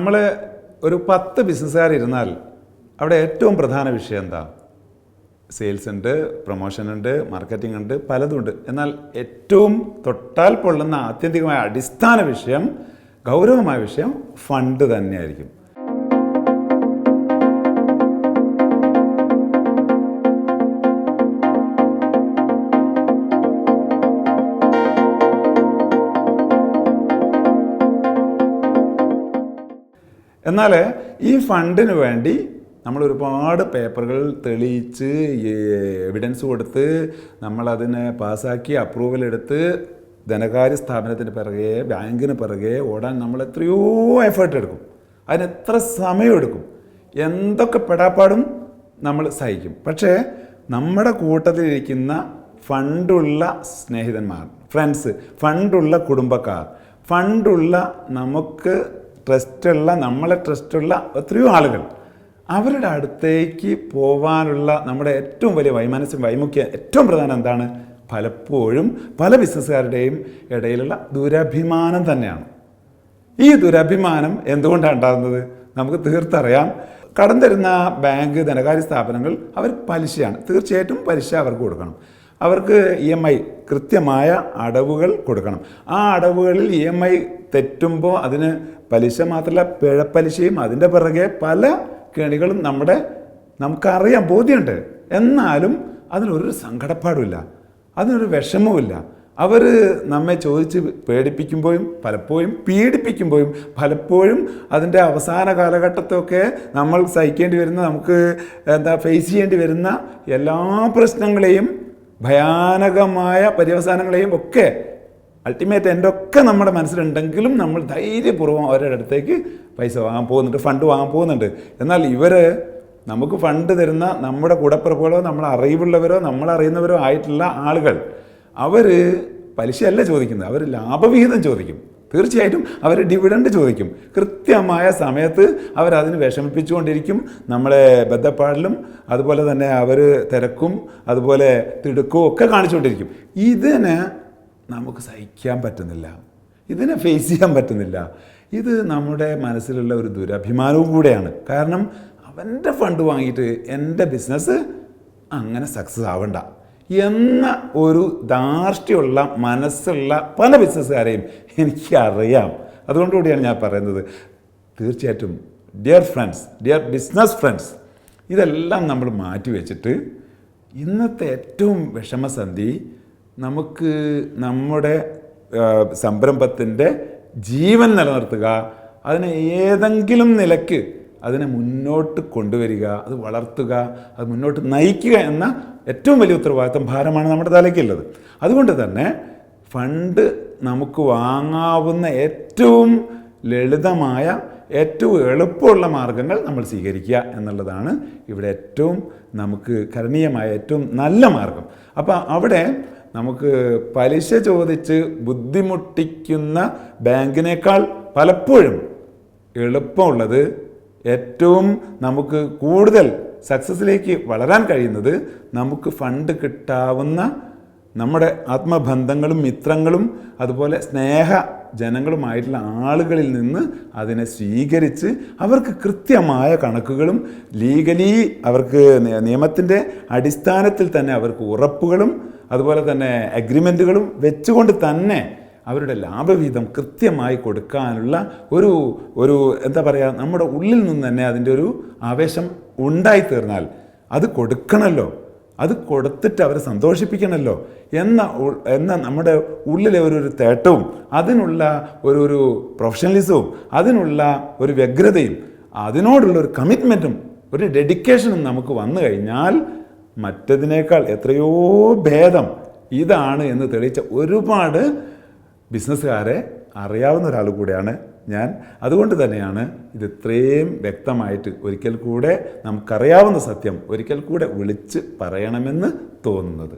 നമ്മൾ ഒരു 10 ബിസിനസ്സുകാരിരുന്നാൽ അവിടെ ഏറ്റവും പ്രധാന വിഷയം എന്താ? സെയിൽസ് ഉണ്ട്, പ്രൊമോഷൻ ഉണ്ട്, മാർക്കറ്റിംഗ് ഉണ്ട്, പലതുണ്ട്. എന്നാൽ ഏറ്റവും തൊട്ടാൽ പൊള്ളുന്ന ആത്യന്തികമായ അടിസ്ഥാന വിഷയം, ഗൗരവമായ വിഷയം ഫണ്ട് തന്നെയായിരിക്കും. എന്നാൽ ഈ ഫണ്ടിന് വേണ്ടി നമ്മൾ ഒരുപാട് പേപ്പറുകൾ തെളിയിച്ച് എവിഡൻസ് കൊടുത്ത് നമ്മളതിനെ പാസ്സാക്കി അപ്രൂവൽ എടുത്ത് ധനകാര്യ സ്ഥാപനത്തിന് പിറകെ, ബാങ്കിന് പിറകെ ഓടാൻ നമ്മൾ എത്രയോ എഫേർട്ട് എടുക്കും. അതിന് എത്ര സമയമെടുക്കും, എന്തൊക്കെ പെടാപ്പാടും നമ്മൾ സഹിക്കും. പക്ഷേ നമ്മുടെ കൂട്ടത്തിലിരിക്കുന്ന ഫണ്ടുള്ള സ്നേഹിതന്മാർ, ഫ്രണ്ട്സ്, ഫണ്ടുള്ള കുടുംബക്കാർ, ഫണ്ടുള്ള നമുക്ക് ട്രസ്റ്റുള്ള, നമ്മളെ ട്രസ്റ്റുള്ള എത്രയോ ആളുകൾ, അവരുടെ അടുത്തേക്ക് പോകാനുള്ള നമ്മുടെ ഏറ്റവും വലിയ വൈമുഖ്യം ഏറ്റവും പ്രധാനം എന്താണ്? പലപ്പോഴും പല ബിസിനസ്സുകാരുടെയും ഇടയിലുള്ള ദുരഭിമാനം തന്നെയാണ്. ഈ ദുരഭിമാനം എന്തുകൊണ്ടാണ് ഉണ്ടാകുന്നത്? നമുക്ക് തീർത്തറിയാം. കടം തരുന്ന ബാങ്ക്, ധനകാര്യ സ്ഥാപനങ്ങൾ അവർ പലിശയാണ്, തീർച്ചയായിട്ടും പലിശ അവർക്ക് കൊടുക്കണം. അവർക്ക് EMI, കൃത്യമായ അടവുകൾ കൊടുക്കണം. ആ അടവുകളിൽ EMI തെറ്റുമ്പോൾ അതിന് പലിശ മാത്രമല്ല പിഴപ്പലിശയും, അതിൻ്റെ പിറകെ പല കെണികളും നമുക്കറിയാം, ബോധ്യമുണ്ട്. എന്നാലും അതിനൊരു സങ്കടപ്പാടുമില്ല, അതിനൊരു വിഷമവുമില്ല. അവർ നമ്മെ ചോദിച്ച് പേടിപ്പിക്കുമ്പോഴും പലപ്പോഴും പീഡിപ്പിക്കുമ്പോഴും പലപ്പോഴും അതിൻ്റെ അവസാന കാലഘട്ടത്തൊക്കെ നമ്മൾ സഹിക്കേണ്ടി വരുന്ന, നമുക്ക് ഫേസ് ചെയ്യേണ്ടി വരുന്ന എല്ലാ പ്രശ്നങ്ങളെയും, ഭയാനകമായ പര്യവസാനങ്ങളെയും ഒക്കെ അൾട്ടിമേറ്റ് എൻ്റെ ഒക്കെ നമ്മുടെ മനസ്സിലുണ്ടെങ്കിലും നമ്മൾ ധൈര്യപൂർവ്വം അവരുടെ അടുത്തേക്ക് പൈസ വാങ്ങാൻ പോകുന്നുണ്ട്, ഫണ്ട് വാങ്ങാൻ പോകുന്നുണ്ട്. എന്നാൽ ഇവർ നമുക്ക് ഫണ്ട് തരുന്ന നമ്മുടെ കൂടപ്പിറപ്പുകളോ, നമ്മൾ അറിവുള്ളവരോ, നമ്മളറിയുന്നവരോ ആയിട്ടുള്ള ആളുകൾ, അവർ പലിശയല്ല ചോദിക്കുന്നത്, അവർ ലാഭവിഹിതം ചോദിക്കും. തീർച്ചയായിട്ടും അവർ ഡിവിഡൻഡ് ചോദിക്കും. കൃത്യമായ സമയത്ത് അവരതിന് വിഷമിപ്പിച്ചുകൊണ്ടിരിക്കും. നമ്മളെ ബദ്ധപ്പാടിലും അതുപോലെ തന്നെ അവർ തിരക്കും, അതുപോലെ തിടുക്കവും ഒക്കെ കാണിച്ചുകൊണ്ടിരിക്കും. ഇതിന് നമുക്ക് സഹിക്കാൻ പറ്റുന്നില്ല, ഇതിനെ ഫേസ് ചെയ്യാൻ പറ്റുന്നില്ല. ഇത് നമ്മുടെ മനസ്സിലുള്ള ഒരു ദുരഭിമാനവും കൂടെയാണ്. കാരണം അവൻ്റെ ഫണ്ട് വാങ്ങിയിട്ട് എൻ്റെ ബിസിനസ് അങ്ങനെ സക്സസ് ആവണ്ട എന്ന ഒരു ധാർഷ്ട്യമുള്ള മനസ്സുള്ള പല ബിസിനസ്സുകാരെയും എനിക്കറിയാം. അതുകൊണ്ടുകൂടിയാണ് ഞാൻ പറയുന്നത്. തീർച്ചയായിട്ടും dear friends, dear business friends, ഇതെല്ലാം നമ്മൾ മാറ്റി വെച്ചിട്ട് ഇന്നത്തെ ഏറ്റവും വിഷമസന്ധി, നമുക്ക് നമ്മുടെ സംരംഭത്തിൻ്റെ ജീവൻ നിലനിർത്തുക, അതിനെ ഏതെങ്കിലും നിലയ്ക്ക് അതിനെ മുന്നോട്ട് കൊണ്ടുവരിക, അത് വളർത്തുക, അത് മുന്നോട്ട് നയിക്കുക എന്ന ഏറ്റവും വലിയ ഉത്തരവാദിത്വം, ഭാരമാണ് നമ്മുടെ തലയ്ക്കുള്ളത്. അതുകൊണ്ട് തന്നെ ഫണ്ട് നമുക്ക് വാങ്ങാവുന്ന ഏറ്റവും ലളിതമായ, ഏറ്റവും എളുപ്പമുള്ള മാർഗങ്ങൾ നമ്മൾ സ്വീകരിക്കുക എന്നുള്ളതാണ് ഇവിടെ ഏറ്റവും നമുക്ക് കരണീയമായ ഏറ്റവും നല്ല മാർഗം. അപ്പോൾ അവിടെ നമുക്ക് പലിശ ചോദിച്ച് ബുദ്ധിമുട്ടിക്കുന്ന ബാങ്കിനേക്കാൾ പലപ്പോഴും എളുപ്പമുള്ളത്, ഏറ്റവും നമുക്ക് കൂടുതൽ സക്സസ്സിലേക്ക് വളരാൻ കഴിയുന്നത്, നമുക്ക് ഫണ്ട് കിട്ടാവുന്ന നമ്മുടെ ആത്മബന്ധങ്ങളും മിത്രങ്ങളും അതുപോലെ ജനങ്ങളുമായിട്ടുള്ള ആളുകളിൽ നിന്ന് അതിനെ സ്വീകരിച്ച് അവർക്ക് കൃത്യമായ കണക്കുകളും ലീഗലി അവർക്ക് നിയമത്തിൻ്റെ അടിസ്ഥാനത്തിൽ തന്നെ അവർക്ക് ഉറപ്പുകളും അതുപോലെ തന്നെ അഗ്രിമെൻറ്റുകളും വെച്ചുകൊണ്ട് തന്നെ അവരുടെ ലാഭവിഹിതം കൃത്യമായി കൊടുക്കാനുള്ള ഒരു എന്താ പറയുക, നമ്മുടെ ഉള്ളിൽ നിന്ന് തന്നെ അതിൻ്റെ ഒരു ആവേശം ഉണ്ടായിത്തീർന്നാൽ അത് കൊടുക്കണമല്ലോ, അത് കൊടുത്തിട്ട് അവരെ സന്തോഷിപ്പിക്കണമല്ലോ എന്ന നമ്മുടെ ഉള്ളിലെ ഒരു തേട്ടവും, അതിനുള്ള ഒരു പ്രൊഫഷണലിസവും, അതിനുള്ള ഒരു വ്യഗ്രതയും, അതിനോടുള്ള ഒരു കമ്മിറ്റ്മെൻറ്റും ഒരു ഡെഡിക്കേഷനും നമുക്ക് വന്നു കഴിഞ്ഞാൽ മറ്റതിനേക്കാൾ എത്രയോ ഭേദം ഇതാണ് എന്ന് തെളിയിച്ച ഒരുപാട് ബിസിനസ്സുകാരെ അറിയാവുന്ന ഒരാൾ കൂടെയാണ് ഞാൻ. അതുകൊണ്ട് തന്നെയാണ് ഇത് ഇത്രയും വ്യക്തമായിട്ട് ഒരിക്കൽ കൂടെ നമുക്കറിയാവുന്ന സത്യം ഒരിക്കൽ കൂടെ വിളിച്ച് പറയണമെന്ന് തോന്നുന്നത്.